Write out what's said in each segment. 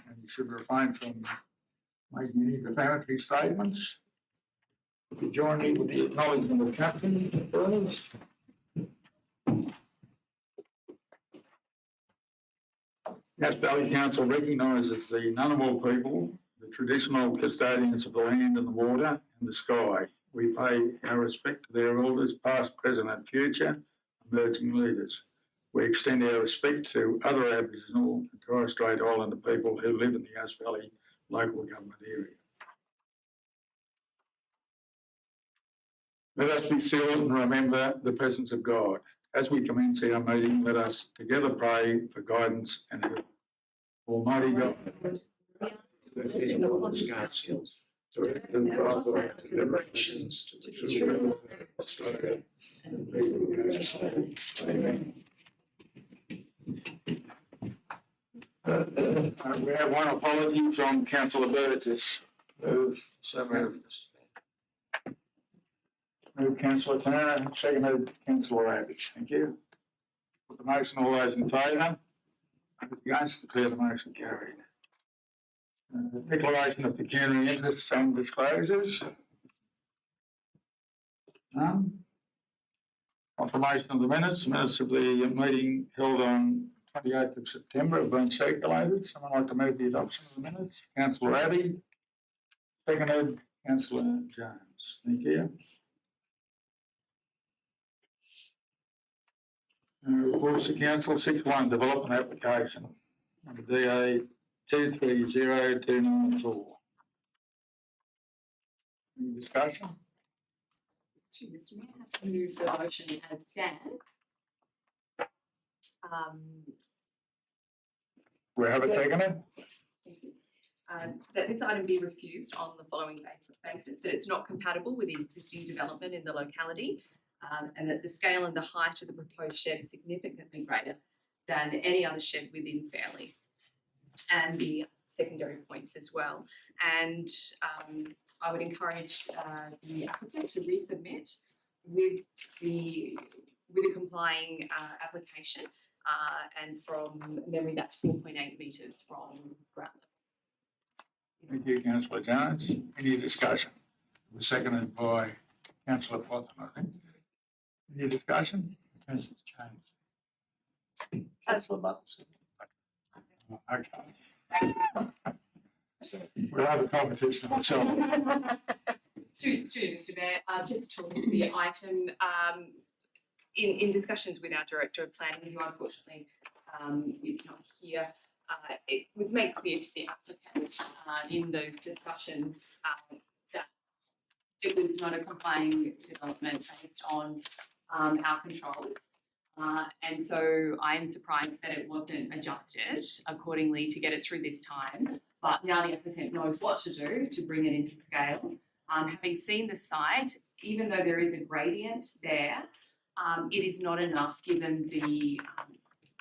and you should refrain from making any defamatory statements. If you join me with the acknowledgement of captain, please. Yass Valley Council recognises the Ngunnawal people, the traditional custodians of the land and the water and the sky. We pay our respect to their elders, past, present and future, emerging leaders. We extend our respect to other Aboriginal and Torres Strait Islander people who live in the Yass Valley local government area. Let us be still and remember the presence of God. As we commence our meeting, let us together pray for guidance and help. Almighty God, direct the pathway to liberations to the children of Australia and the people of the Yass Valley. Amen. We have one apology from Councillor Burgess. So moved. Move Councillor Turner, seconded Councillor Abbott. Thank you. Put the motion, all those in favour? Against, declare the motion carried. Declaration of pecuniary interests and disclosures. None. Confirmation of the minutes. Minutes of the meeting held on 28th of September have been circulated. Someone like to move the adoption of the minutes? Councillor Abbey. Seconded Councillor Jones. Thank you. Reports to Council 6.1 Development Application number DA 230294. Any discussion? Mr. Mayor, I have to move the motion as it stands. We have it taken it. Thank you. That this item be refused on the following basis: that it's not compatible with the existing development in the locality, and that the scale and the height of the proposed shed is significantly greater than any other shed within Fairlie, and the secondary points as well. And I would encourage the applicant to resubmit with the complying application, and from memory that's 4.8 metres from ground level. Thank you, Councillor Jones. Any discussion? It was seconded by Councillor Potham, I think. Any discussion? Councillor Jones. Councillor Bucks. Okay. We'll have a competition ourselves. Through Mr. Mayor, just talking to the item, in discussions with our Director of Planning, who unfortunately is not here, it was made clear to the applicant in those discussions that it was not a complying development based on our control. And so I am surprised that it wasn't adjusted accordingly to get it through this time. But now the applicant knows what to do to bring it into scale. Having seen the site, even though there is a gradient there, it is not enough given the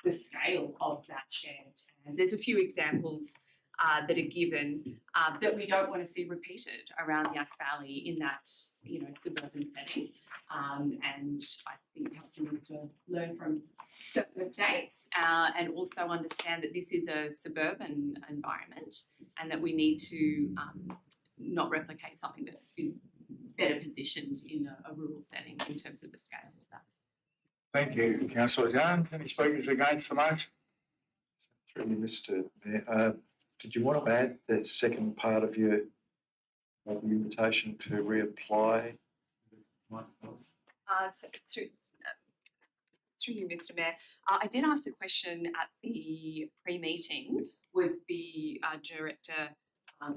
scale of that shed. And there's a few examples that are given that we don't want to see repeated around Yass Valley in that suburban setting. And I think we need to learn from certain mistakes and also understand that this is a suburban environment and that we need to not replicate something that is better positioned in a rural setting in terms of the scale of that. Thank you, Councillor Jones. Any speakers against the motion? Through you, Mr. Mayor. Did you want to add the second part of your invitation to reapply? Through you, Mr. Mayor, I did ask the question at the pre-meeting. Was the director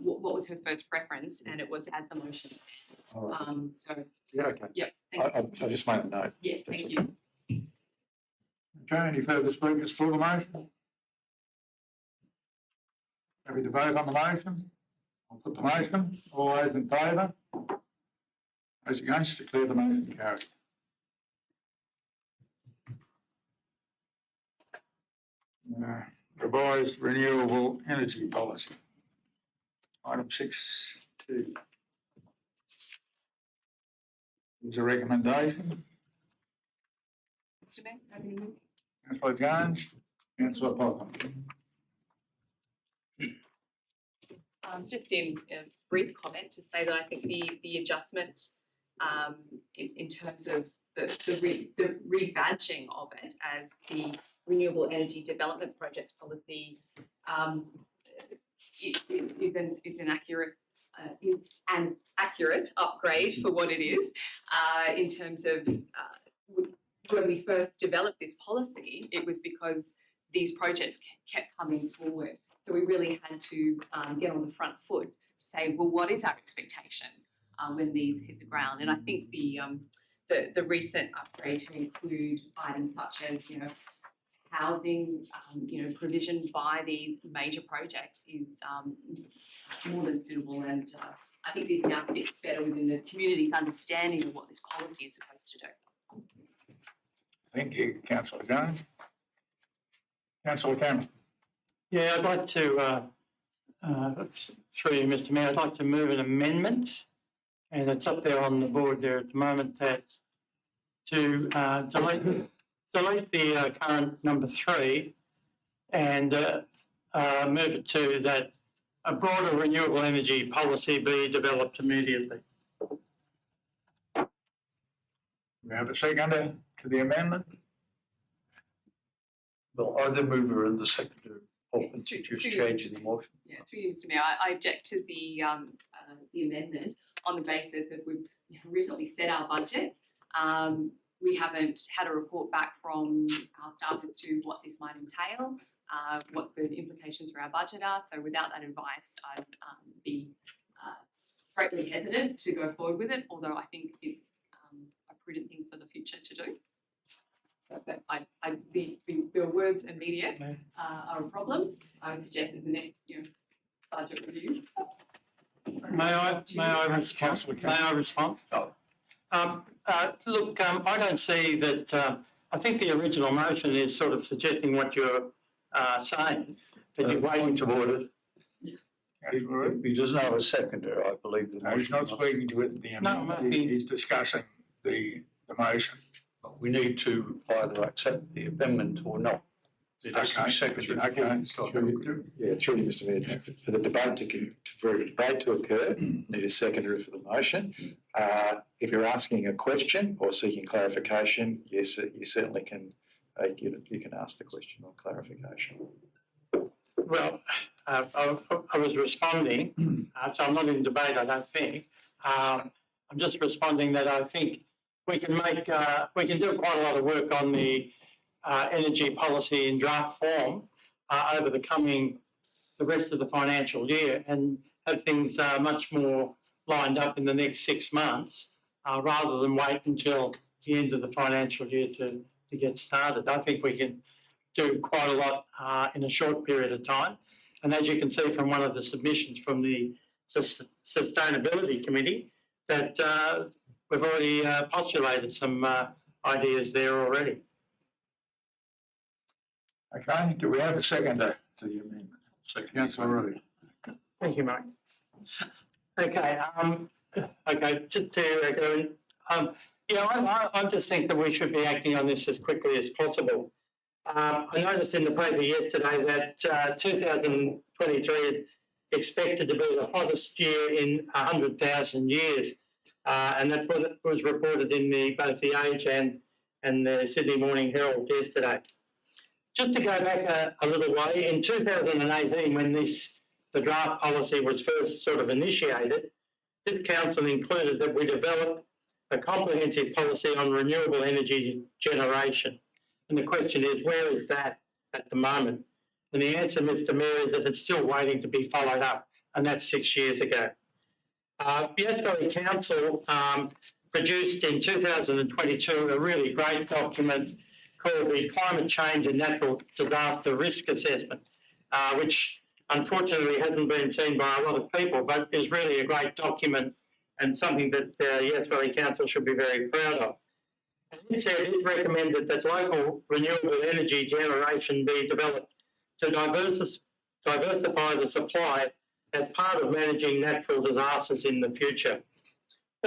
what was her first preference? And it was as the motion. Right. So yeah, okay. Yeah. I just made a note. Yes, thank you. Okay, any further speakers for the motion? Happy to vote on the motion? I'll put the motion. All those in favour? Those against, declare the motion carried. Revised renewable energy policy. Item 6.2. There's a recommendation. Mr. Mayor, happy to move. Councillor Jones, Councillor Potham. Just in a brief comment to say that I think the adjustment in terms of the rebadging of it as the Renewable Energy Development Projects Policy is an accurate upgrade for what it is in terms of when we first developed this policy, it was because these projects kept coming forward. So we really had to get on the front foot to say, well, what is our expectation when these hit the ground? And I think the recent upgrade to include items such as, housing, provision by these major projects is more than suitable. And I think this now fits better within the community's understanding of what this policy is supposed to do. Thank you, Councillor Jones. Councillor Cameron. Yeah, I'd like to, through you, Mr Mayor, I'd like to move an amendment, and it's up there on the board there at the moment, that to delete the current number 3 and move it to that a broader renewable energy policy be developed immediately. We have a seconder to the amendment. Well, are the mover and the seconder open Through- to just through- changing the motion? Yeah, through you, Mr Mayor, I object to the amendment on the basis that we've recently set our budget. We haven't had a report back from our staff as to what this might entail, what the implications for our budget are. So without that advice, I'd be greatly hesitant to go forward with it, although I think it's a prudent thing for the future to do. But the words immediate are a problem. I would suggest at the next budget review. May I respond? Look, I don't see that. I think the original motion is sort of suggesting what you're saying, that you're waiting Point of order. If He doesn't have a seconder, I believe. The No, he's not speaking to it, the amendment. He's discussing the motion. We need to either accept the amendment or not. It has to be seconded. Okay, stop. Through you, Mr Mayor, for the debate for a debate to occur, need a seconder for the motion. If you're asking a question or seeking clarification, yes, you certainly can. You can ask the question or clarification. Well, I was responding, so I'm not in debate, I don't think. I'm just responding that I think we can do quite a lot of work on the energy policy in draft form over the rest of the financial year, and have things much more lined up in the next 6 months rather than wait until the end of the financial year to get started. I think we can do quite a lot in a short period of time. And as you can see from one of the submissions from the Sustainability Committee, that we've already postulated some ideas there already. Okay, do we have a seconder to the amendment? Councillor Rue. Thank you, Mike. Okay, just to go in, I just think that we should be acting on this as quickly as possible. I noticed in the paper yesterday that 2023 is expected to be the hottest year in 100,000 years, and that's what was reported in both the Age and the Sydney Morning Herald yesterday. Just to go back a little way, in 2018, when the draft policy was first sort of initiated, this council included that we develop a comprehensive policy on renewable energy generation. And the question is, where is that at the moment? And the answer, Mr Mayor, is that it's still waiting to be followed up, and that's 6 years ago. Yass Valley Council produced in 2022 a really great document called the Climate Change and Natural Disaster Risk Assessment, which unfortunately hasn't been seen by a lot of people, but is really a great document and something that Yass Valley Council should be very proud of. And it said it recommended that local renewable energy generation be developed to diversify the supply as part of managing natural disasters in the future.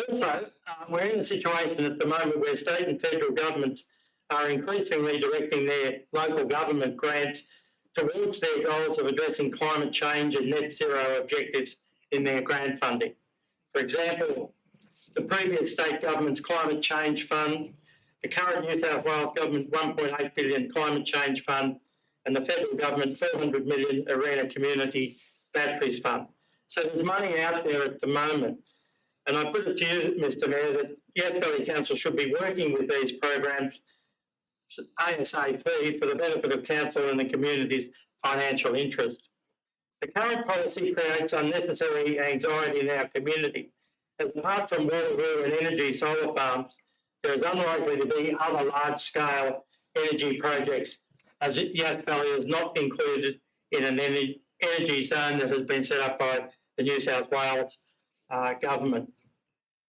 Also, we're in a situation at the moment where state and federal governments are increasingly directing their local government grants towards their goals of addressing climate change and net zero objectives in their grant funding. For example, the previous state government's climate change fund, the current New South Wales government $1.8 billion climate change fund, and the federal government $400 million Arena Community Batteries Fund. So there's money out there at the moment. And I put it to you, Mr Mayor, that Yass Valley Council should be working with these programs ASAP for the benefit of council and the community's financial interest. The current policy creates unnecessary anxiety in our community, as apart from water and energy solar farms, there is unlikely to be other large-scale energy projects, as Yass Valley is not included in an energy zone that has been set up by the New South Wales government.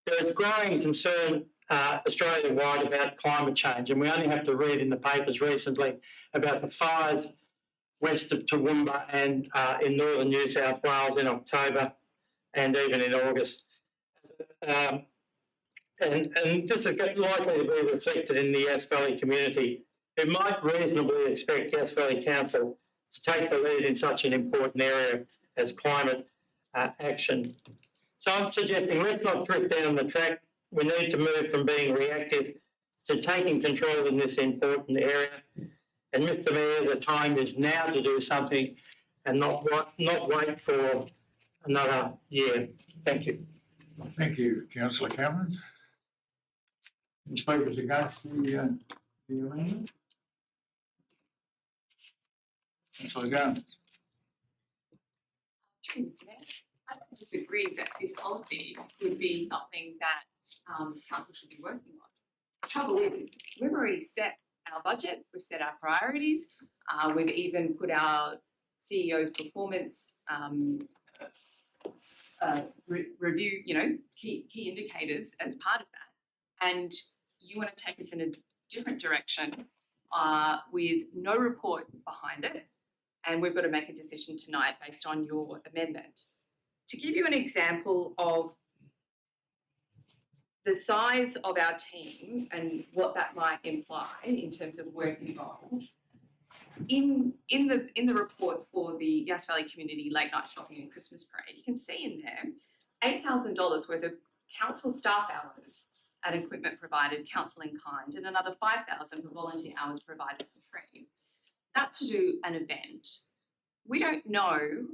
There is growing concern Australia-wide about climate change, and we only have to read in the papers recently about the fires west of Toowoomba and in northern New South Wales in October and even in August. And this is likely to be reflected in the Yass Valley community, who might reasonably expect Yass Valley Council to take the lead in such an important area as climate action. So I'm suggesting let's not drift down the track. We need to move from being reactive to taking control in this important area. And Mr Mayor, the time is now to do something and not wait for another year. Thank you. Thank you, councillor Cameron. Any speakers against the amendment? Councillor Jones. Through you, Mr Mayor. I don't disagree that this policy would be something that council should be working on. The trouble is, we've already set our budget, we've set our priorities, we've even put our CEO's performance review, key indicators as part of that. And you want to take us in a different direction with no report behind it, and we've got to make a decision tonight based on your amendment. To give you an example of the size of our team and what that might imply in terms of work involved, in the report for the Yass Valley Community Late Night Shopping and Christmas Parade, you can see in there $8,000 worth of council staff hours and equipment provided, council in kind, and another $5,000 for volunteer hours provided for free. That's to do an event. We don't know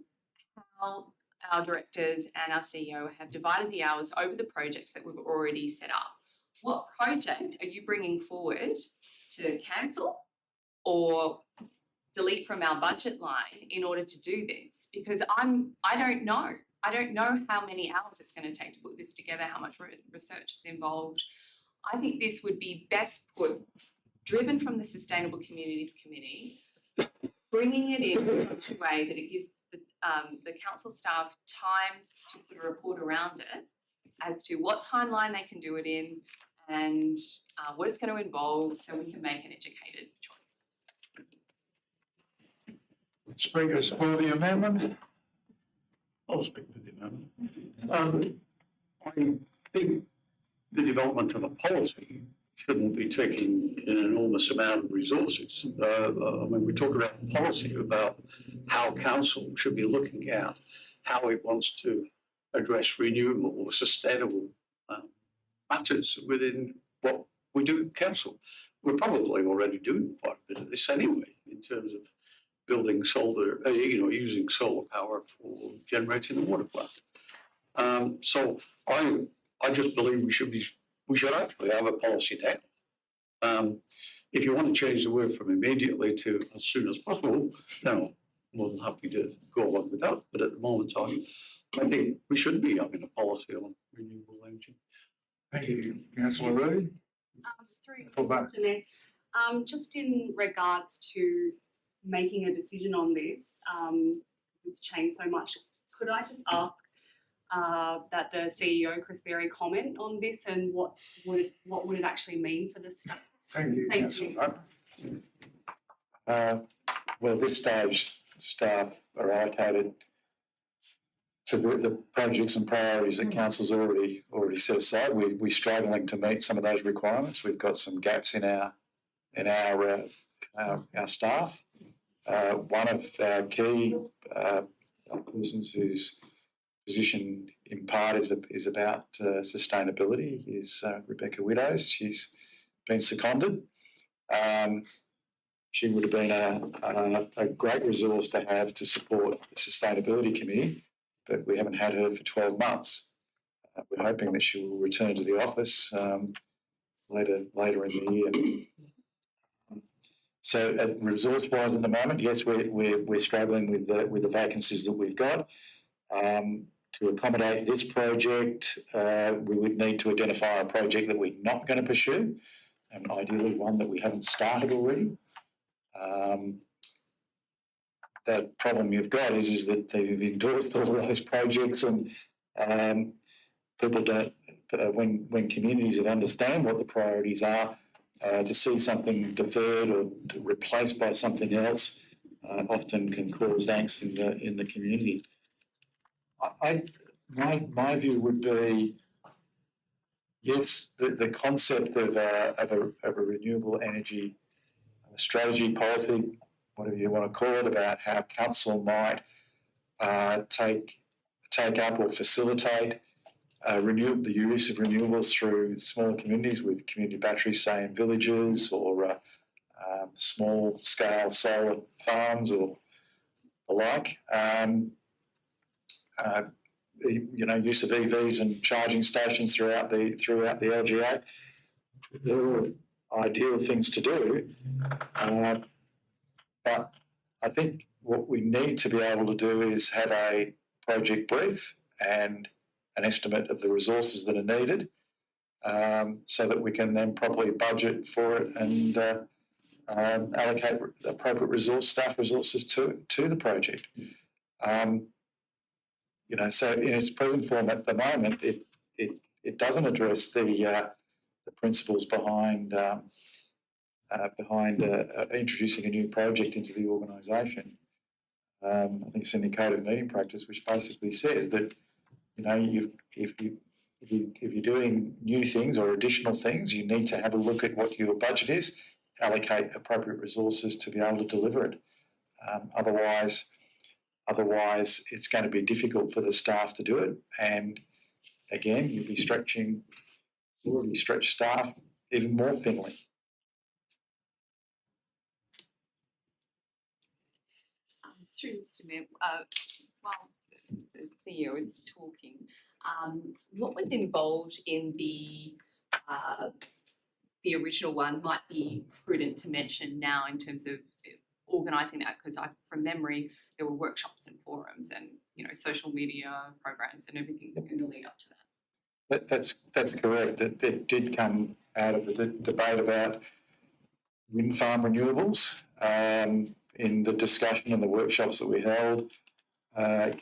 how our directors and our CEO have divided the hours over the projects that we've already set up. What project are you bringing forward to cancel or delete from our budget line in order to do this? Because I don't know. I don't know how many hours it's going to take to put this together, how much research is involved. I think this would be best driven from the Sustainable Communities Committee, bringing it in such a way that it gives the council staff time to put a report around it as to what timeline they can do it in and what it's going to involve, so we can make an educated choice. Speakers for the amendment? I'll speak for the amendment. I think the development of a policy shouldn't be taking an enormous amount of resources. We talk about policy, about how council should be looking at how it wants to address renewable or sustainable matters within what we do at council. We're probably already doing quite a bit of this anyway, in terms of building solar, using solar power for generating the water plant. So I just believe we should actually have a policy now. If you want to change the word from immediately to as soon as possible, then I'm more than happy to go along with that. But at the moment, I think we should be having a policy on renewable energy. Thank you, councillor Reid. Just in regards to making a decision on this, it's changed so much. Could I just ask that the CEO, Chris Berry, comment on this and what would it actually mean for the staff? Thank you, councillor. Well, at this stage, staff are allocated to the projects and priorities that council's already set aside. We're struggling to meet some of those requirements. We've got some gaps in our staff. one of our key persons whose position in part is about sustainability is Rebecca Widows. She's been seconded. She would have been a great resource to have to support the Sustainability Committee, but we haven't had her for 12 months. We're hoping that she will return to the office later in the year. So, resource-wise, at the moment, yes, we're struggling with the vacancies that we've got. To accommodate this project, we would need to identify a project that we're not going to pursue, and ideally one that we haven't started already. The problem you've got is that they've endorsed all those projects, and people don't. When communities understand what the priorities are, to see something deferred or replaced by something else often can cause angst in the community. My view would be, yes, the concept of a renewable energy strategy, policy, whatever you want to call it, about how council might take up or facilitate the use of renewables through smaller communities with community batteries, say in villages, or small scale solar farms or the like. Use of EVs and charging stations throughout the LGA. They're all ideal things to do, but I think what we need to be able to do is have a project brief and an estimate of the resources that are needed, so that we can then properly budget for it and allocate appropriate staff resources to the project. So in its present form at the moment, it doesn't address the principles behind introducing a new project into the organisation. I think it's in the Code of Meeting Practice, which basically says that if you're doing new things or additional things, you need to have a look at what your budget is, allocate appropriate resources to be able to deliver it. Otherwise, it's going to be difficult for the staff to do it, and again, you'll be stretching already stretched staff even more thinly. Through Mr. Mayor, while the CEO is talking, what was involved in the original one might be prudent to mention now in terms of organising that, because from memory there were workshops and forums and social media programs and everything in the lead up to that. That's correct. It did come out of the debate about wind farm renewables. In the discussion and the workshops that we held,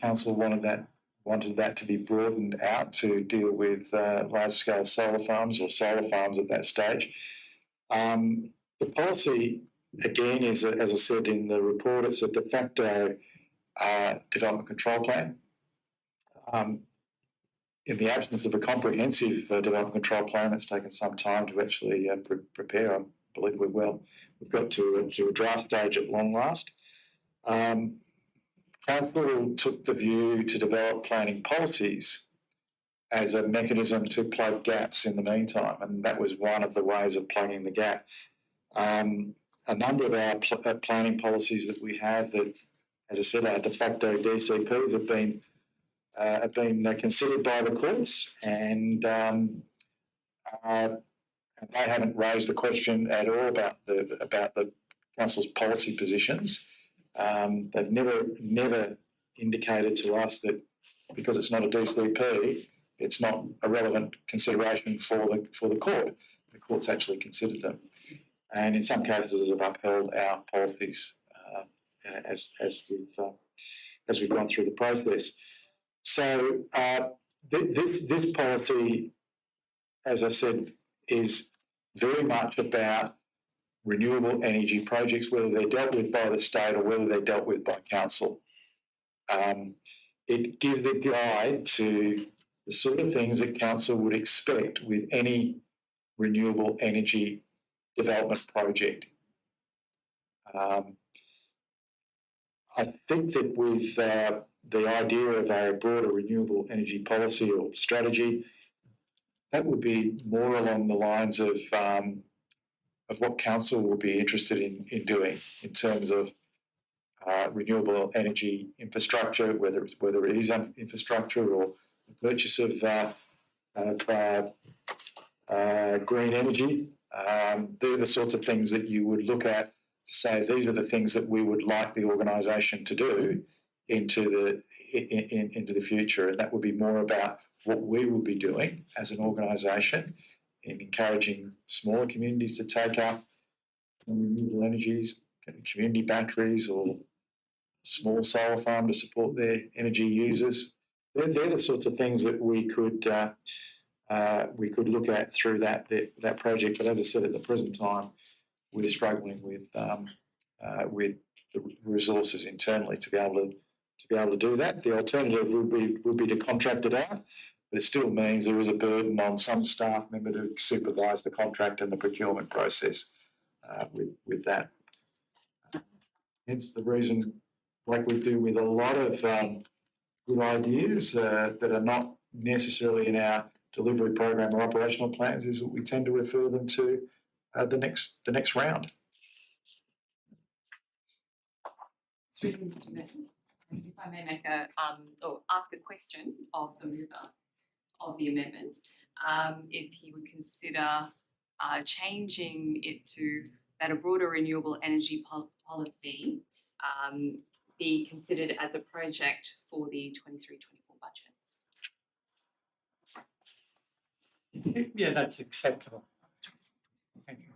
council wanted that to be broadened out to deal with large-scale solar farms or solar farms at that stage. The policy, again, is, as I said in the report, it's a de facto development control plan. In the absence of a comprehensive development control plan that's taken some time to actually prepare, I believe we've got to a draft stage at long last. Council took the view to develop planning policies as a mechanism to plug gaps in the meantime, and that was one of the ways of plugging the gap. A number of our planning policies that we have that, as I said, our de facto DCPs have been considered by the courts, and they haven't raised the question at all about the council's policy positions. They've never indicated to us that because it's not a DCP, it's not a relevant consideration for the court. The court's actually considered them, and in some cases have upheld our policies as we've gone through the process. So this policy, as I said, is very much about renewable energy projects, whether they're dealt with by the state or whether they're dealt with by council. It gives a guide to the sort of things that council would expect with any renewable energy development project. I think that with the idea of a broader renewable energy policy or strategy, that would be more along the lines of what council will be interested in doing in terms of renewable energy infrastructure, whether it is infrastructure or the purchase of green energy. They're the sorts of things that you would look at to say these are the things that we would like the organisation to do into the future, and that would be more about what we would be doing as an organisation in encouraging smaller communities to take up renewable energies, community batteries or small solar farm to support their energy users. They're the sorts of things that we could look at through that project. But as I said, at the present time, we're struggling with the resources internally to be able to do that. The alternative would be to contract it out, but it still means there is a burden on some staff member to supervise the contract and the procurement process with that. Hence the reason, like we do with a lot of good ideas that are not necessarily in our delivery program or operational plans, is that we tend to refer them to the next round. If I may make or ask a question of the mover of the amendment, if he would consider changing it to that a broader renewable energy policy be considered as a project for the 23-24 budget. Yeah, that's acceptable. Thank you.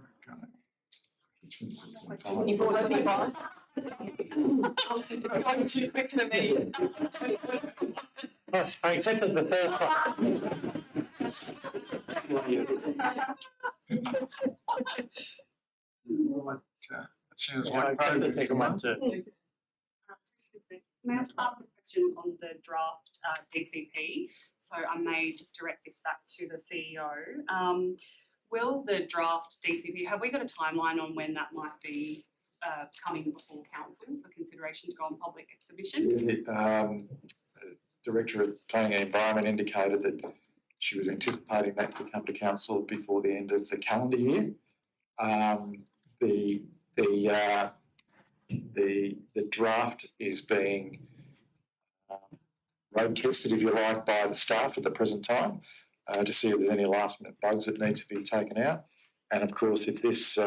Going too quick for me. Oh, I accepted the first one. It seems Yeah, I like accept the progress. second one too. May I ask a question on the draft DCP? So I may just direct this back to the CEO. Will the draft DCP, have we got a timeline on when that might be coming before council for consideration to go on public exhibition? The Director of Planning and Environment indicated that she was anticipating that to come to council before the end of the calendar year. The draft is being road tested, if you like, by the staff at the present time to see if there's any last minute bugs that need to be taken out. And of course, if this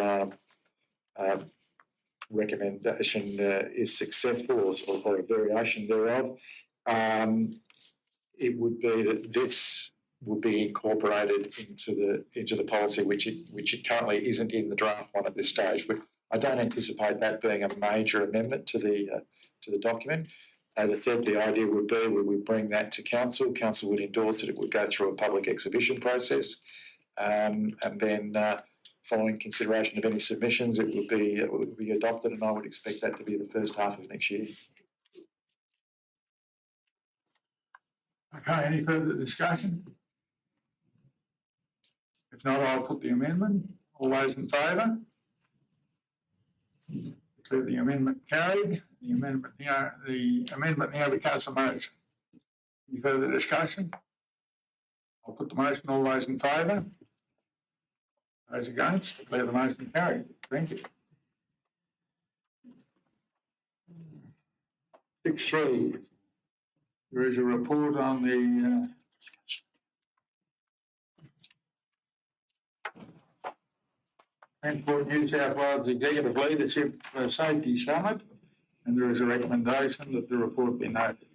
recommendation is successful or a variation thereof, it would be that this will be incorporated into the policy, which it currently isn't in the draft one at this stage. But I don't anticipate that being a major amendment to the document. As I said, the idea would be we would bring that to council. Council would endorse it. It would go through a public exhibition process, and then following consideration of any submissions, it would be adopted. And I would expect that to be the first half of next year. Okay, any further discussion? If not, I'll put the amendment. All those in favour? Declare the amendment carried. The amendment now becomes a motion. Any further discussion? I'll put the motion. All those in favour? Those against? Declare the motion carried. Thank you. 6.3. There is a report on the Transport New South Wales Executive Leadership Safety Summit, and there is a recommendation that the report be noted.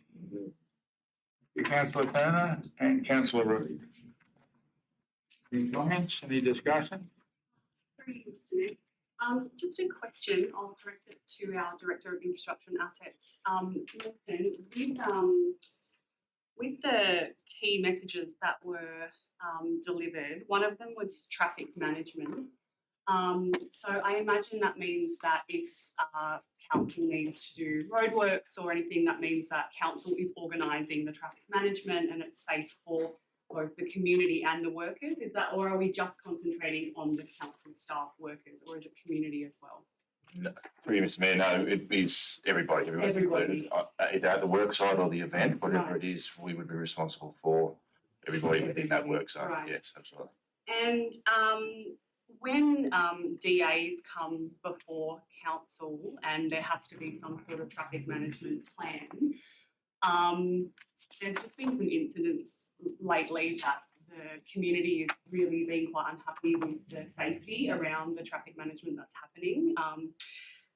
Councillor Turner and Councillor Reid. Any comments? Any discussion? Very good, Mr. Mayor. Just a question, I'll direct it to our Director of Infrastructure and Assets. Nathan, with the key messages that were delivered, one of them was traffic management. So I imagine that means that if council needs to do roadworks or anything, that means that council is organising the traffic management and it's safe for both the community and the workers. Is that, or are we just concentrating on the council staff workers, or is it community as well? Through you, Mr Mayor, no, it is everybody included, either at the work site or the event, whatever it is, we would be responsible for everybody within that work zone. Right. Yes, absolutely. And when DAs come before council and there has to be some sort of traffic management plan, there's just been some incidents lately that the community is really being quite unhappy with the safety around the traffic management that's happening.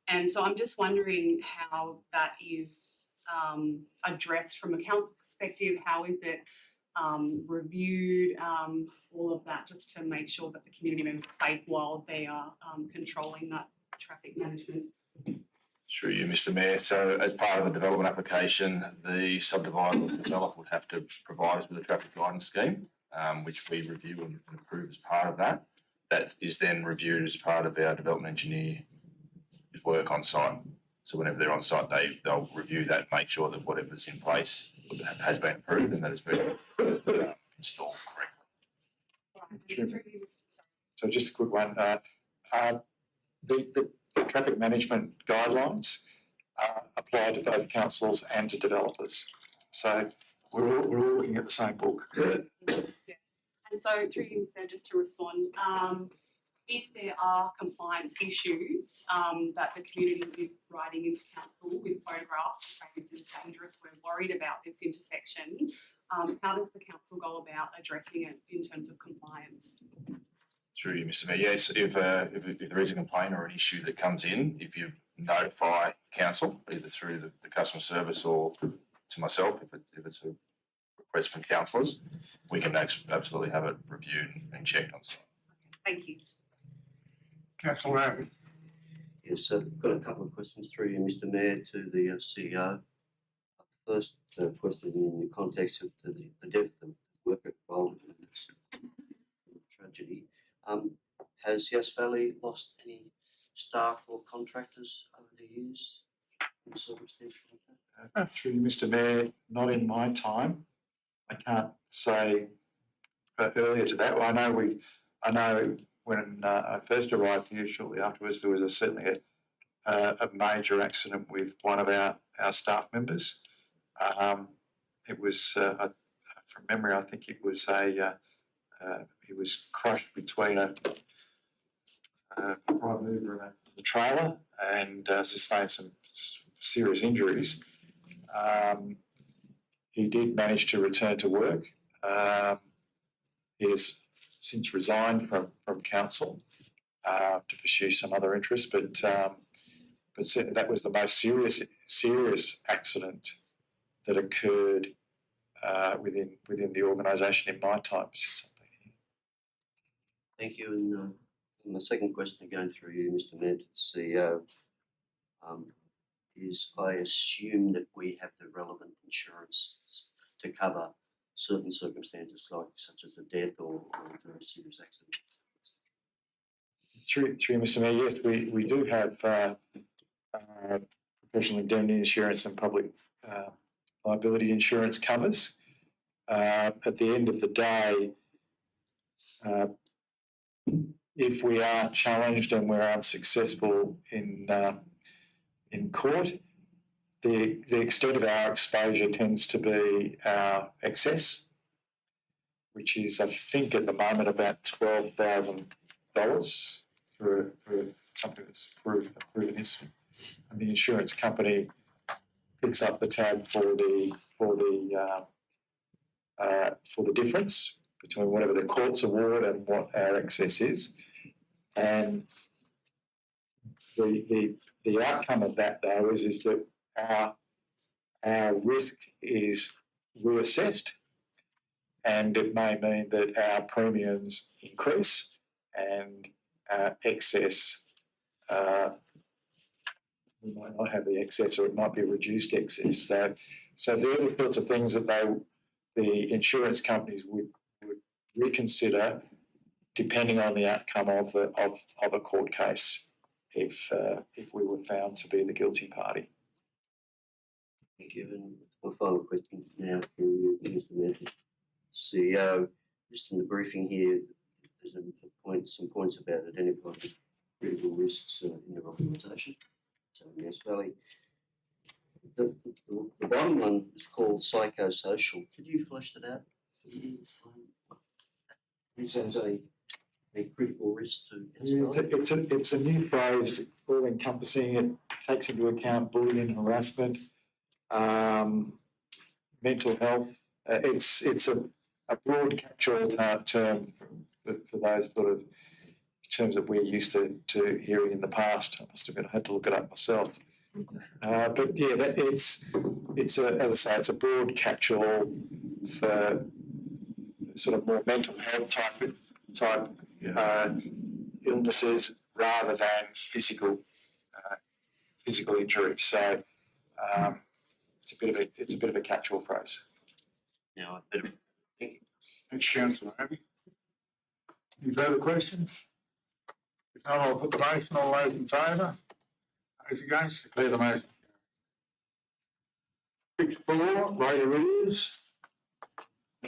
And so I'm just wondering how that is addressed from a council perspective. How is it reviewed, all of that, just to make sure that the community members are safe while they are controlling that traffic management. Through you, Mr Mayor. So as part of the development application, the subdivider or developer would have to provide us with a traffic guidance scheme, which we review and approve as part of that. That is then reviewed as part of our development engineer's work on site. So whenever they're on site, they'll review that and make sure that whatever's in place has been approved and that it's been installed correctly. Right. So just a quick one. The traffic management guidelines apply to both councils and to developers. So we're all looking at the same book. Yeah. And so through you, Mr. Mayor, just to respond, if there are compliance issues that the community is writing into council with photographs, saying this is dangerous, we're worried about this intersection, how does the council go about addressing it in terms of compliance? Through you, Mr Mayor. Yes, if there is a complaint or an issue that comes in, if you notify council, either through the customer service or to myself, if it's a request from councillors, we can absolutely have it reviewed and checked on site. Thank you. Councillor Raven. Yes, I've got a couple of questions through you, Mr Mayor, to the CEO. First question in the context of the death of the worker involved in this tragedy. Has Yass Valley lost any staff or contractors over the years in circumstances like that? Through you, Mr Mayor, not in my time. I can't say earlier to that. Well, I know when I first arrived here shortly afterwards, there was certainly a major accident with one of our staff members. It was, from memory, I think it was it was crushed between a prime mover and a trailer and sustained some serious injuries. He did manage to return to work. He has since resigned from council to pursue some other interests, but certainly that was the most serious accident that occurred within the organisation in my time since I've been here. Thank you. And my second question again through you, Mr Mayor, to the CEO, is I assume that we have the relevant insurance to cover certain circumstances like such as a death or a very serious accident. Through Mr Mayor, yes, we do have professional indemnity insurance and public liability insurance covers. At the end of the day, if we are challenged and we're unsuccessful in court, the extent of our exposure tends to be our excess, which is, I think, at the moment about $12,000 for something that's proven incident, and the insurance company picks up the tab for the difference between whatever the courts award and what our excess is, and the outcome of that though is that our risk is reassessed, and it may mean that our premiums increase and our excess, we might not have the excess, or it might be a reduced excess. So they're the sorts of things that the insurance companies would reconsider depending on the outcome of a court case if we were found to be the guilty party. Thank you. And my final question now to you, Mr Mayor, CEO. Just in the briefing here, there's some points about identifying critical risks in the organisation. So Yass Valley. The bottom one is called psychosocial. Could you flesh that out for me? This is a critical risk to Yass Valley. It's a new phrase, all encompassing. It takes into account bullying and harassment, mental health. It's a broad catch-all term for those sort of terms that we're used to hearing in the past. I must admit, I had to look it up myself. But yeah, it's as I say, it's a broad catch-all for sort of more mental health type illnesses rather than physical injury. So it's a bit of a catch-all phrase. Yeah, I better. Thank you. Thanks, Councillor Abbey. Any further questions? If not, I'll put the motion. All those in favour? Those against? Declare the motion. 6.4, rate arrears.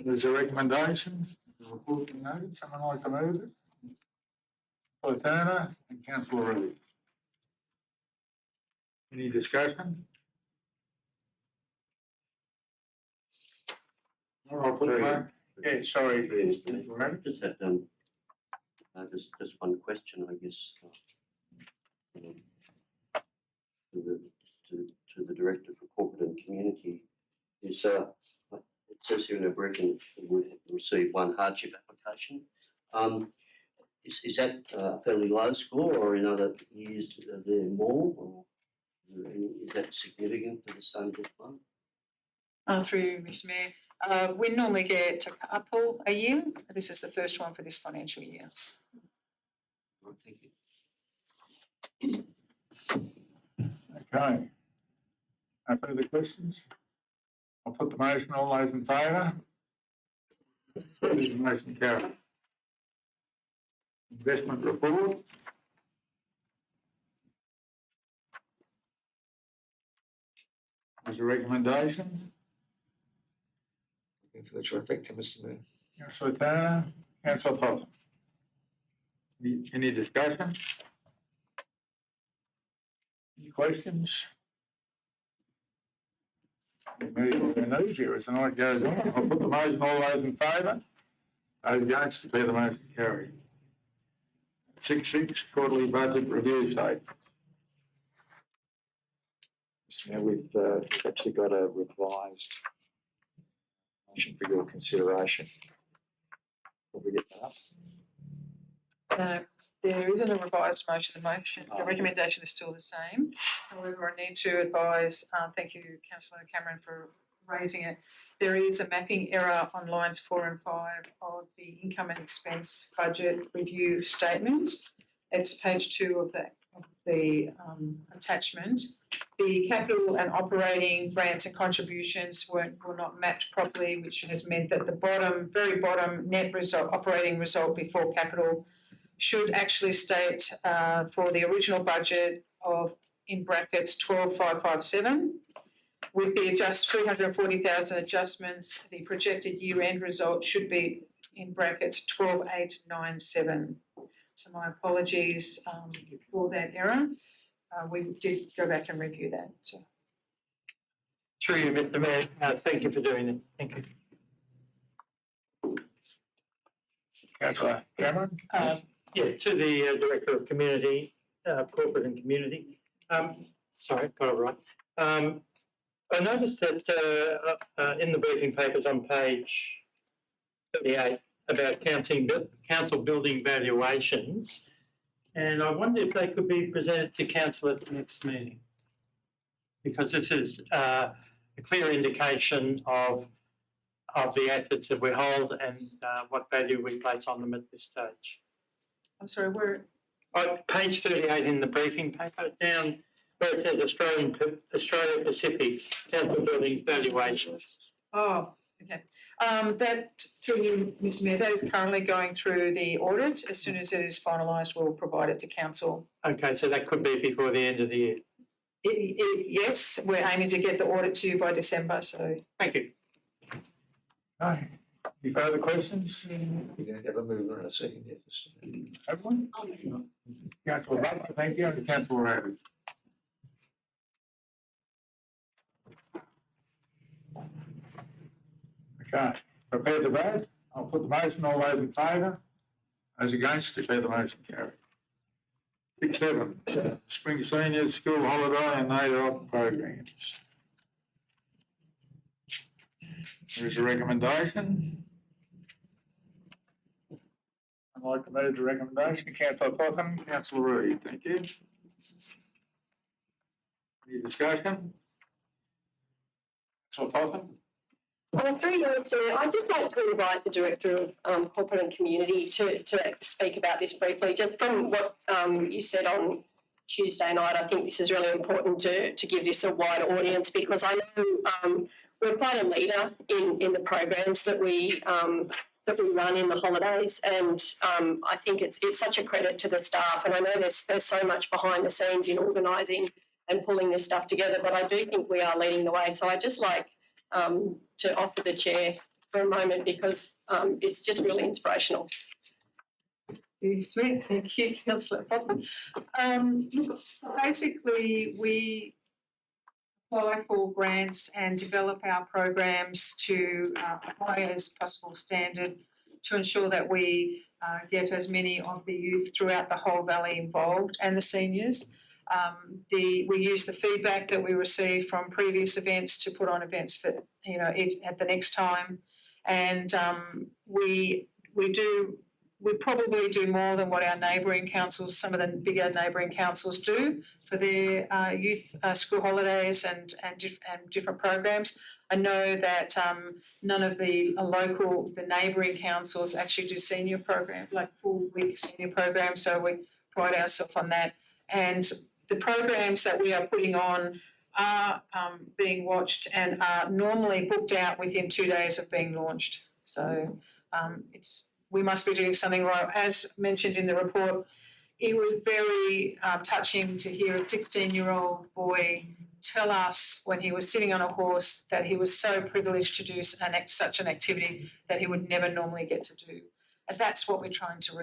There's a recommendation. The report being noted. Someone like to move it? Councillor Turner and Councillor Reid. Any discussion? All right, I'll put it back. Yeah, sorry. I just had just one question, I guess, to the Director for Corporate and Community. Is it says here in a briefing that we received one hardship application. Is that a fairly low score, or in other years are there more, or is that significant for the same just one? Through Mr. Mayor, we normally get a couple a year. This is the first one for this financial year. Right, thank you. Okay. No further questions? I'll put the motion. All those in favour? The motion carried. Investment report. There's a recommendation. Looking for the trifecta, Mr. Mayor. Councillor Turner, Councillor Potter. Any discussion? Any questions? Very easier as the night goes on. I'll put the motion. All those in favour? Those against? Declare the motion carried. 6.6 quarterly budget review statement. Mr. Mayor, we've actually got a revised motion for your consideration. Will we get that up? No, there isn't a revised motion. The recommendation is still the same. However, I need to advise, thank you, Councillor Cameron, for raising it. There is a mapping error on lines 4 and 5 of the income and expense budget review statement. It's page 2 of the attachment. The capital and operating grants and contributions were not mapped properly, which has meant that the very bottom net result, operating result before capital, should actually state for the original budget of, in brackets, 12,557. With the 340,000 adjustments, the projected year-end result should be, in brackets, 12,897. So my apologies for that error. We did go back and review that. So. Through you, Mr. Mayor, thank you for doing that. Thank you. Councillor Cameron? Yeah, to the Director of Community, Corporate and Community. Sorry, got it right. I noticed that in the briefing papers on page 38 about council building valuations, and I wonder if they could be presented to council at the next meeting, because this is a clear indication of the assets that we hold and what value we place on them at this stage. I'm sorry, where? Page 38 in the briefing paper, down where it says Australia Pacific Council Building Valuations. Oh, okay. That, through you, Mr. Mayor, that is currently going through the audit. As soon as it is finalised, we'll provide it to council. Okay, so that could be before the end of the year. Yes, we're aiming to get the audit to you by December, so. Thank you. Okay. Any further questions? We don't have a mover and a second yet, Mr. Mayor. Everyone? Councillor Butler, thank you, and Councillor Raby. Okay, prepare to vote. I'll put the motion. All those in favour? Those against, declare the motion carried. 6.7, Spring Senior School Holiday and Night Off Programs. There is a recommendation. I'd like to move the recommendation. Councillor Popham, Councillor Reid, thank you. Any discussion? Councillor Popham? Through you, Mr. Mayor, I'd just like to invite the Director of Corporate and Community to speak about this briefly. Just from what you said on Tuesday night, I think this is really important to give this a wider audience, because I know we're quite a leader in the programs that we run in the holidays, and I think it's such a credit to the staff. And I know there's so much behind the scenes in organising and pulling this stuff together, but I do think we are leading the way. So I'd just like to offer the chair for a moment, because it's just really inspirational. Very sweet, thank you, Councillor Popper. Look, basically, we apply for grants and develop our programs to the highest possible standard to ensure that we get as many of the youth throughout the whole valley involved and the seniors. We use the feedback that we receive from previous events to put on events for at the next time, and we probably do more than what our neighbouring councils, some of the bigger neighbouring councils, do for their youth school holidays and different programs. I know that none of the neighbouring councils actually do senior program, like full week senior programs, so we pride ourselves on that. And the programs that we are putting on are being watched and are normally booked out within 2 days of being launched. So we must be doing something right. As mentioned in the report, it was very touching to hear a 16-year-old boy tell us when he was sitting on a horse that he was so privileged to do such an activity that he would never normally get to do. And that's what we're trying to do.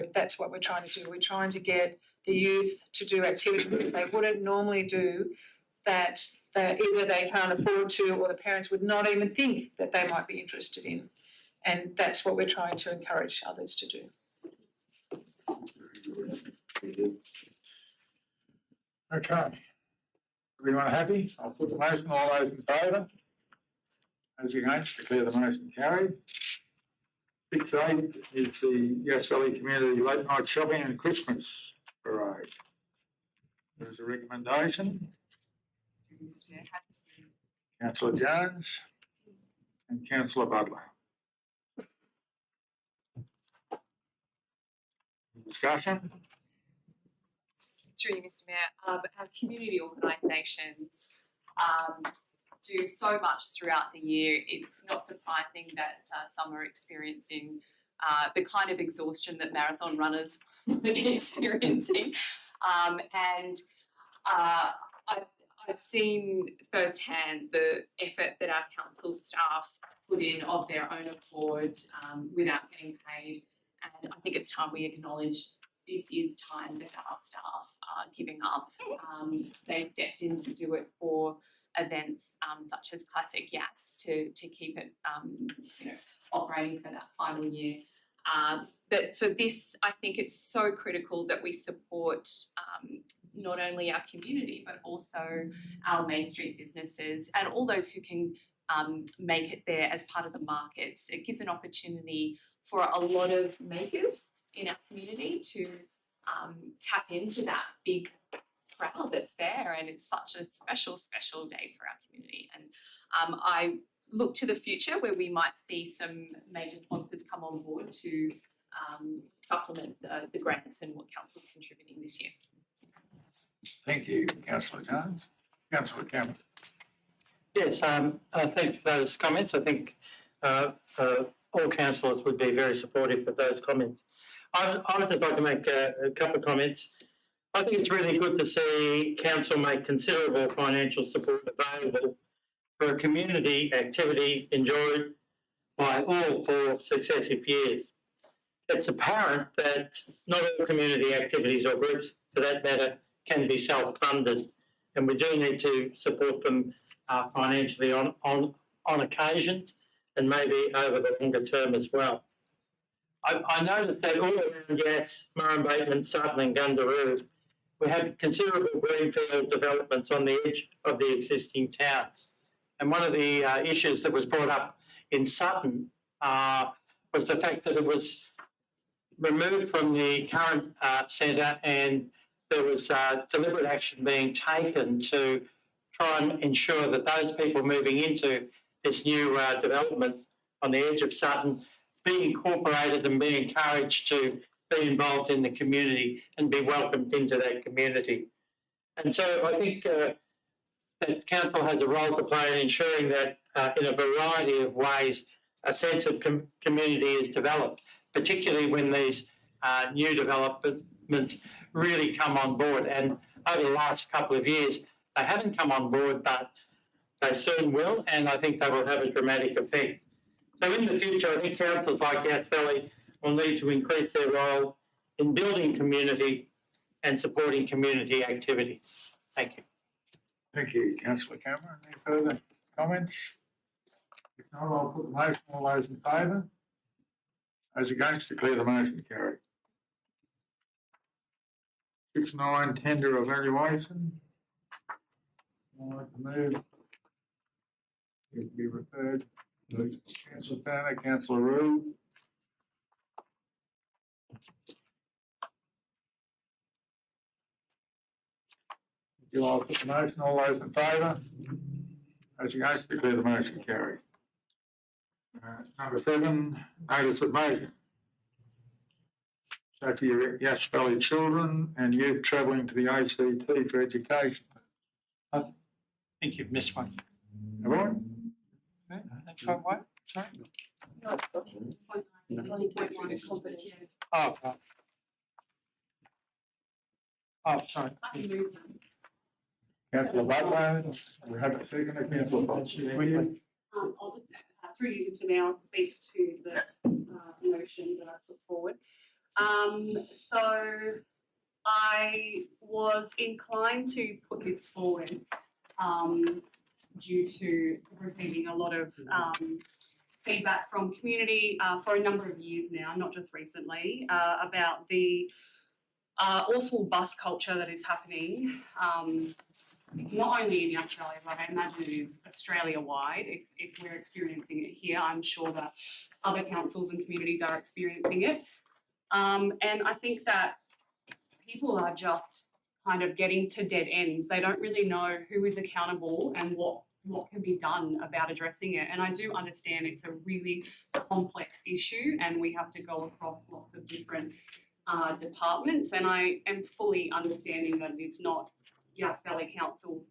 We're trying to get the youth to do activities that they wouldn't normally do, that either they can't afford to, or the parents would not even think that they might be interested in. And that's what we're trying to encourage others to do. Okay. Everyone happy? I'll put the motion. All those in favour? Those against, declare the motion carried. 6.8 is the Yass Valley Community Late Night Shopping and Christmas Parade. There's a recommendation. Mr. Mayor, happy to. Councillor Jones and Councillor Butler. Discussion? Through you, Mr. Mayor, our community organisations do so much throughout the year. It's not surprising that some are experiencing the kind of exhaustion that marathon runners are experiencing. I've seen firsthand the effort that our council staff put in of their own accord without getting paid. And I think it's time we acknowledge this is time that our staff are giving up. They've stepped in to do it for events such as Classic Yass to keep it operating for that final year. But for this, I think it's so critical that we support not only our community, but also our Main Street businesses and all those who can make it there as part of the markets. It gives an opportunity for a lot of makers in our community to tap into that big crowd that's there, and it's such a special, special day for our community. And I look to the future where we might see some major sponsors come on board to supplement the grants and what council's contributing this year. Thank you, Councillor Jones. Councillor Cameron. Yes, thanks for those comments. I think all councillors would be very supportive of those comments. I would just like to make a couple of comments. I think it's really good to see council make considerable financial support available for a community activity enjoyed by all for successive years. It's apparent that not all community activities or groups, for that matter, can be self-funded, and we do need to support them financially on occasions and maybe over the longer term as well. I noticed that all around Yass, Murrumbateman, Sutton and Gundaroo, we have considerable greenfield developments on the edge of the existing towns. And one of the issues that was brought up in Sutton was the fact that it was removed from the current centre, and there was deliberate action being taken to try and ensure that those people moving into this new development on the edge of Sutton be incorporated and be encouraged to be involved in the community and be welcomed into that community. And so I think that council has a role to play in ensuring that in a variety of ways a sense of community is developed, particularly when these new developments really come on board. And over the last couple of years, they haven't come on board, but they soon will, and I think they will have a dramatic effect. So in the future, I think councils like Yass Valley will need to increase their role in building community and supporting community activities. Thank you. Thank you, councillor Cameron. Any further comments? If not, I'll put the motion. All those in favour? Those against, declare the motion carried. 6.9, tender evaluation. I'd like to move. It will be referred to Councillor Turner, Councillor Rue. You all put the motion. All those in favour? Those against, declare the motion carried. Number 7, notice of motion. So for your Yass Valley children and youth travelling to the ACT for education. I think you've missed one. Have I? What? Sorry? Oh, right. Oh, sorry. Councillor Butler, we have a second. Councillor Fox, will you? I'll just, through you, Mr Mayor, I'll speak to the motion that I put forward. So I was inclined to put this forward due to receiving a lot of feedback from community for a number of years now, not just recently, about the awful bus culture that is happening, not only in Yass Valley, but I imagine it is Australia-wide. If we're experiencing it here, I'm sure that other councils and communities are experiencing it. And I think that people are just kind of getting to dead ends. They don't really know who is accountable and what can be done about addressing it. And I do understand it's a really complex issue and we have to go across lots of different departments. And I am fully understanding that it's not Yass Valley Council's,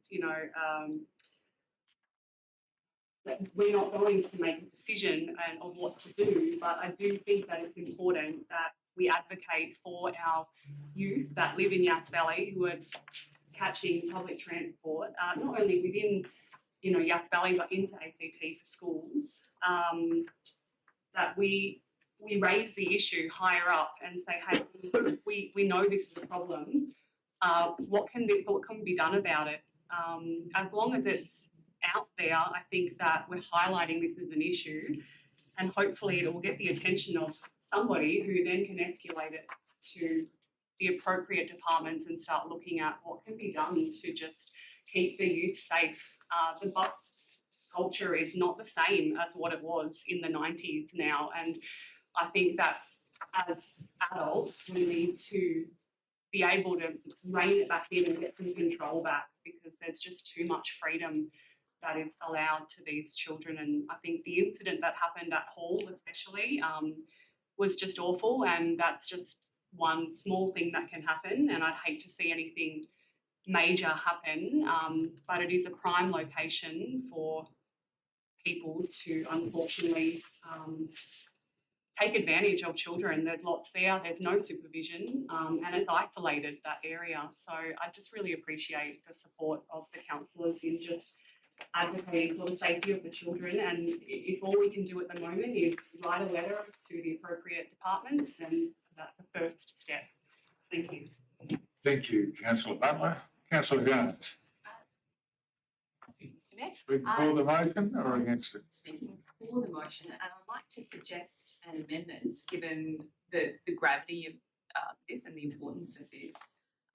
that we're not going to make a decision of what to do, but I do think that it's important that we advocate for our youth that live in Yass Valley who are catching public transport, not only within, Yass Valley, but into ACT for schools, that we raise the issue higher up and say, hey, we know this is a problem. What can be done about it? As long as it's out there, I think that we're highlighting this as an issue, and hopefully it will get the attention of somebody who then can escalate it to the appropriate departments and start looking at what can be done to just keep the youth safe. The bus culture is not the same as what it was in the 90s now, and I think that as adults we need to be able to rein it back in and get some control back, because there's just too much freedom that is allowed to these children. And I think the incident that happened at Hall especially was just awful, and that's just one small thing that can happen, and I'd hate to see anything major happen, but it is a prime location for people to unfortunately take advantage of children. There's lots there, there's no supervision, and it's isolated, that area. So I just really appreciate the support of the councillors in just advocating for the safety of the children, and if all we can do at the moment is write a letter to the appropriate departments, then that's the first step. Thank you. Thank you, councillor Butler. Councillor Jones, Mr Mayor. speaking for the motion or against it? Speaking for the motion, and I'd like to suggest an amendment, given the gravity of this and the importance of this.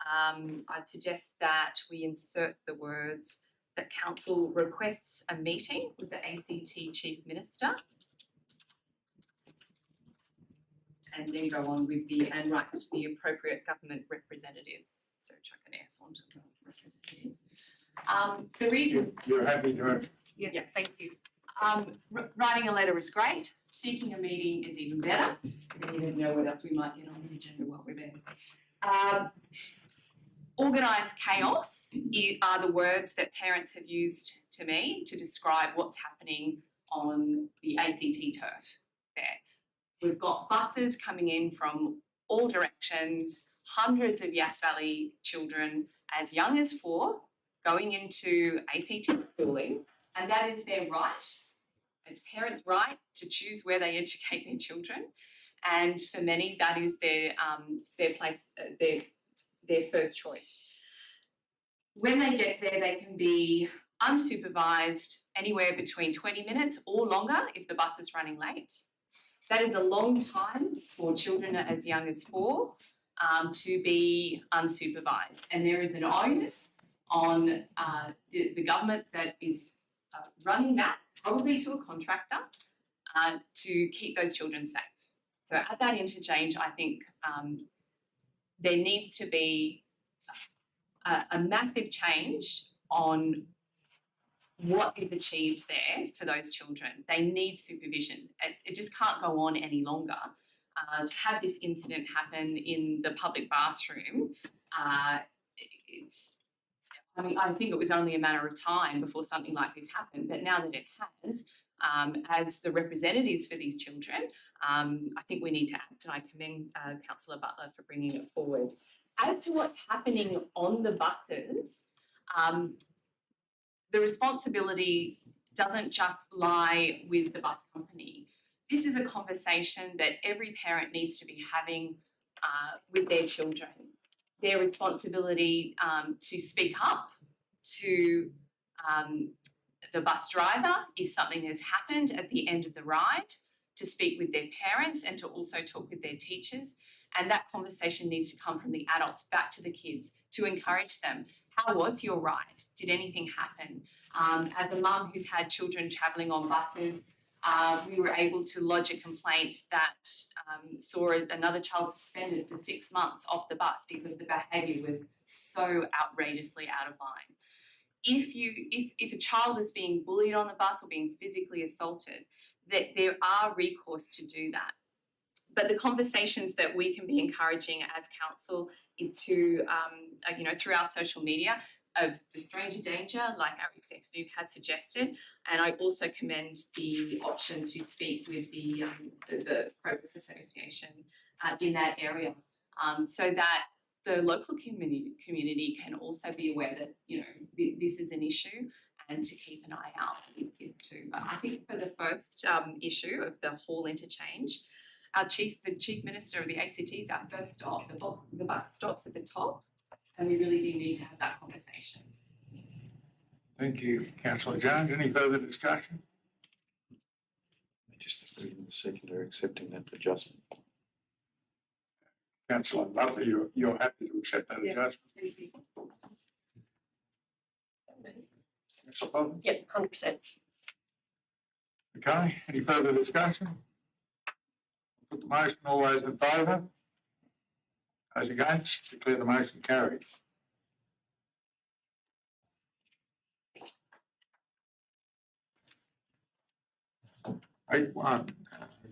I'd suggest that we insert the words that council requests a meeting with the ACT Chief Minister, and then go on with and writes to the appropriate government representatives. So chuck an S onto the representatives. The reason You're happy to, Yes, Yeah. thank you. Writing a letter is great. Seeking a meeting is even better. And you never know what else we might get on the agenda while we're there. Organised chaos are the words that parents have used to me to describe what's happening on the ACT turf there. We've got buses coming in from all directions, hundreds of Yass Valley children as young as 4 going into ACT schooling, and that is their right. It's parents' right to choose where they educate their children, and for many that is their place, their first choice. When they get there, they can be unsupervised anywhere between 20 minutes or longer if the bus is running late. That is a long time for children as young as 4 to be unsupervised, and there is an onus on the government that is running that, probably to a contractor, to keep those children safe. So at that interchange, I think there needs to be a massive change on what is achieved there for those children. They need supervision. It just can't go on any longer. To have this incident happen in the public bathroom, I think it was only a matter of time before something like this happened, but now that it has, as the representatives for these children, I think we need to act, and I commend Councillor Butler for bringing it forward. As to what's happening on the buses, the responsibility doesn't just lie with the bus company. This is a conversation that every parent needs to be having with their children. Their responsibility to speak up to the bus driver if something has happened at the end of the ride, to speak with their parents and to also talk with their teachers. And that conversation needs to come from the adults back to the kids to encourage them. How was your ride? Did anything happen? As a mum who's had children travelling on buses, we were able to lodge a complaint that saw another child suspended for 6 months off the bus because the behaviour was so outrageously out of line. If a child is being bullied on the bus or being physically assaulted, that there are recourse to do that. But the conversations that we can be encouraging as council is to, through our social media, of the stranger danger, like our executive has suggested, and I also commend the option to speak with the Progress Association in that area, so that the local community can also be aware that this is an issue, and to keep an eye out for these kids too. But I think for the first issue of the hall interchange, the chief minister of the ACT is our first stop. The buck stops at the top, and we really do need to have that conversation. thank you, councillor Jones. Any further discussion? Just agree with the seconder accepting that adjustment. Councillor Butler, you're happy to accept that Yeah. adjustment? Thank you. Councillor Butler? Yep, 100%. Okay, any further discussion? Put the motion, all those in favour? Those against, declare the motion carried. Eight one,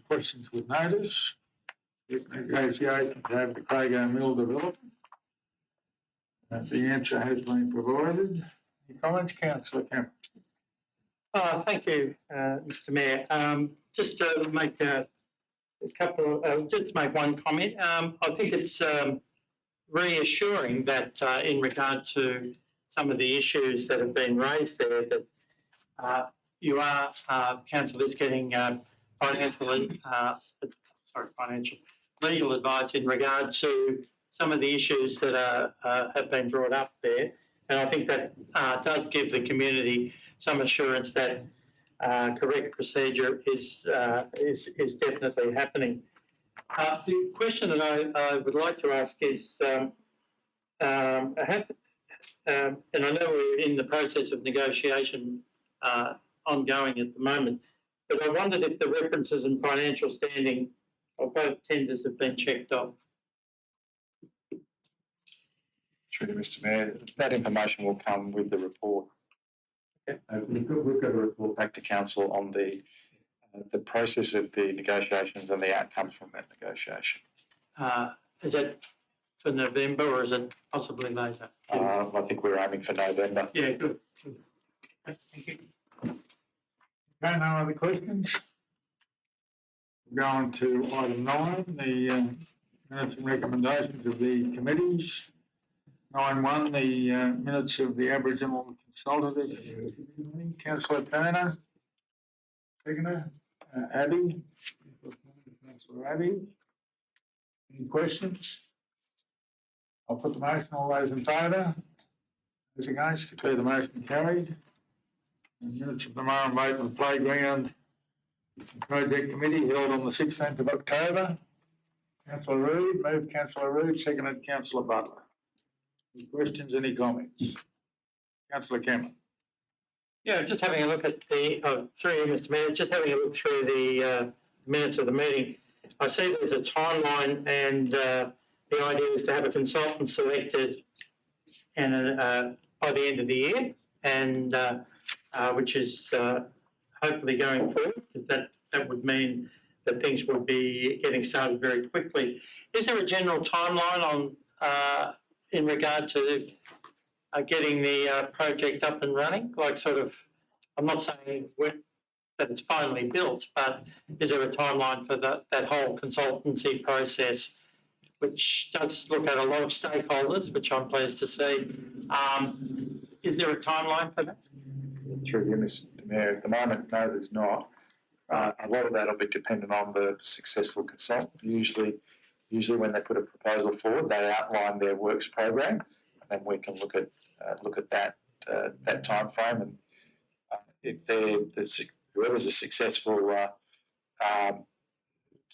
questions with notice. Negotiation to have the Crago Mill developed. The answer has been provided. Any comments, councillor Cameron? Thank you, Mr Mayor. Just to make just make one comment. I think it's reassuring that in regard to some of the issues that have been raised there, that you are, council is getting legal advice in regard to some of the issues that have been brought up there. And I think that does give the community some assurance that correct procedure is definitely happening. The question that I would like to ask is, and I know we're in the process of negotiation ongoing at the moment, but I wondered if the references and financial standing of both tenders have been checked off. Through Mr Mayor, that information will come with the report. Okay. We've got a report back to council on the process of the negotiations and the outcomes from that negotiation. Is that for November or is it possibly later? I think we're aiming for November. Yeah, good. Okay, thank you. Okay, no other questions? Going to item 9, the minutes and recommendations of the committees. 9.1, the minutes of the Aboriginal Consultative Meeting. Councillor Turner. Seconder. Abbey. Councillor Abbey. Any questions? I'll put the motion. All those in favour? Those against? Declare the motion carried. The minutes of the Murray Maitland Playground Project Committee held on the 16th of October. Councillor Reid, moved Councillor Reid, seconded Councillor Butler. Any questions, any comments? Councillor Cameron. Yeah, just having a look at the, through you, Mr Mayor, just having a look through the minutes of the meeting. I see there's a timeline and the idea is to have a consultant selected and by the end of the year, and which is hopefully going forward, because that would mean that things would be getting started very quickly. Is there a general timeline on in regard to getting the project up and running? Like sort of, I'm not saying that it's finally built, but is there a timeline for that whole consultancy process, which does look at a lot of stakeholders, which I'm pleased to see. Is there a timeline for that? Through you, Mr Mayor, at the moment, no, there's not. A lot of that will be dependent on the successful consultant. Usually when they put a proposal forward, they outline their works program, and then we can look at that time frame. And if whoever's a successful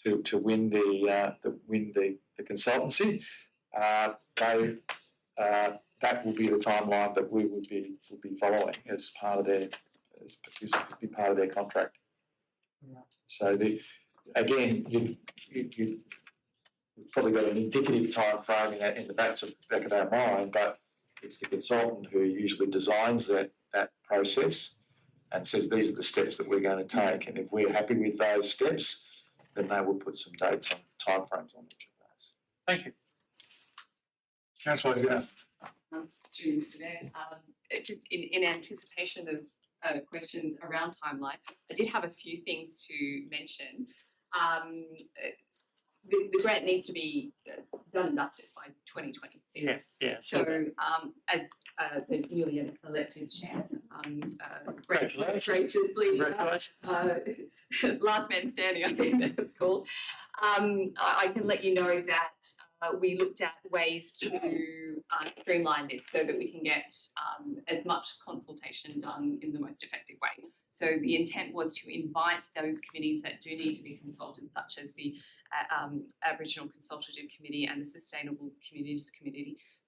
to win the consultancy, that will be the timeline that we would be following as part of their contract. Yeah. So you've probably got an indicative time frame in the back of our mind, but it's the consultant who usually designs that process and says these are the steps that we're going to take, and if we're happy with those steps, then they will put some dates on timeframes on each of those. Thank you. Councillor Yass. Through Mr Mayor, just in anticipation of questions around timeline, I did have a few things to mention. The grant needs to be done and dusted by 2026. Yeah. So, as the newly elected chair, Congratulations. Last man standing, I think that's called. I can let you know that we looked at ways to streamline this so that we can get as much consultation done in the most effective way. So the intent was to invite those committees that do need to be consulted, such as the Aboriginal Consultative Committee and the Sustainable Communities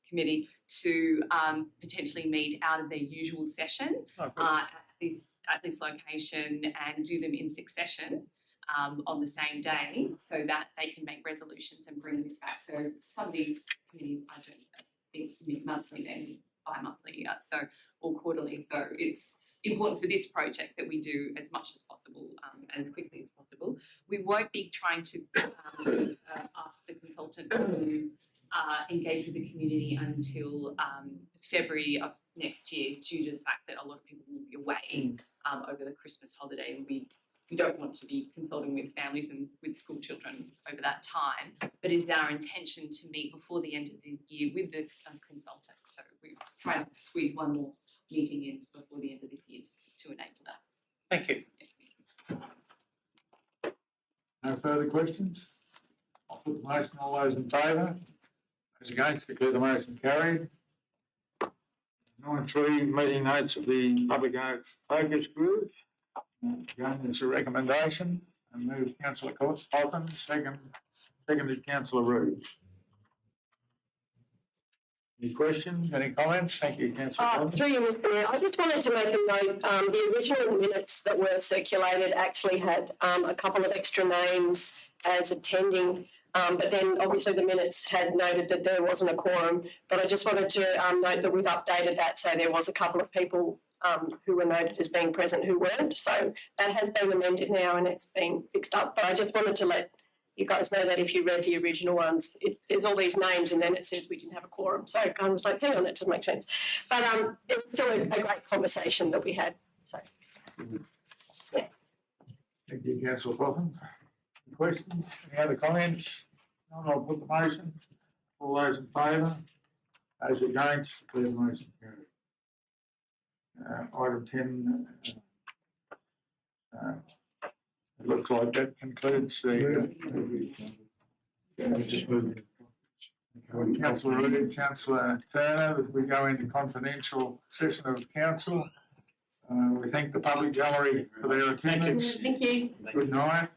Committee to potentially meet out of their usual session at this location and do them in succession on the same day, so that they can make resolutions and bring this back. So some of these committees I don't think meet monthly, they meet bi-monthly, or quarterly. So it's important for this project that we do as much as possible, as quickly as possible. We won't be trying to ask the consultant to engage with the community until February of next year, due to the fact that a lot of people will be away over the Christmas holiday, and we don't want to be consulting with families and with school children over that time. But it is our intention to meet before the end of the year with the consultant. So we're trying to squeeze one more meeting in before the end of this year to to enable that. Thank you. No further questions? I'll put the motion, all those in favour? Those against, declare the motion carried. 9.3, meeting notes of the public focus group. Again, it's a recommendation, and move councillor Cotton, seconded councillor Rood. Any questions, any comments? Thank you, councillor Cotton. Through you, Mr Mayor, I just wanted to make a note, the original minutes that were circulated actually had a couple of extra names as attending, but then obviously the minutes had noted that there wasn't a quorum, but I just wanted to note that we've updated that, so there was a couple of people who were noted as being present who weren't, so that has been amended now and it's been fixed up, but I just wanted to let you guys know that if you read the original ones, there's all these names and then it says we didn't have a quorum. So I was like, hang on, that doesn't make sense. But it was still a great conversation that we had. So, yeah. Thank you, councillor Cotton. Any questions, any other comments? None, I'll put the motion. All those in favour? Those against, declare the motion carried. Item 10, it looks like that concludes the. Just move. Councillor Rood, councillor Turner, as we go into confidential session of council. We thank the public gallery for their attendance. Thank you. Good night.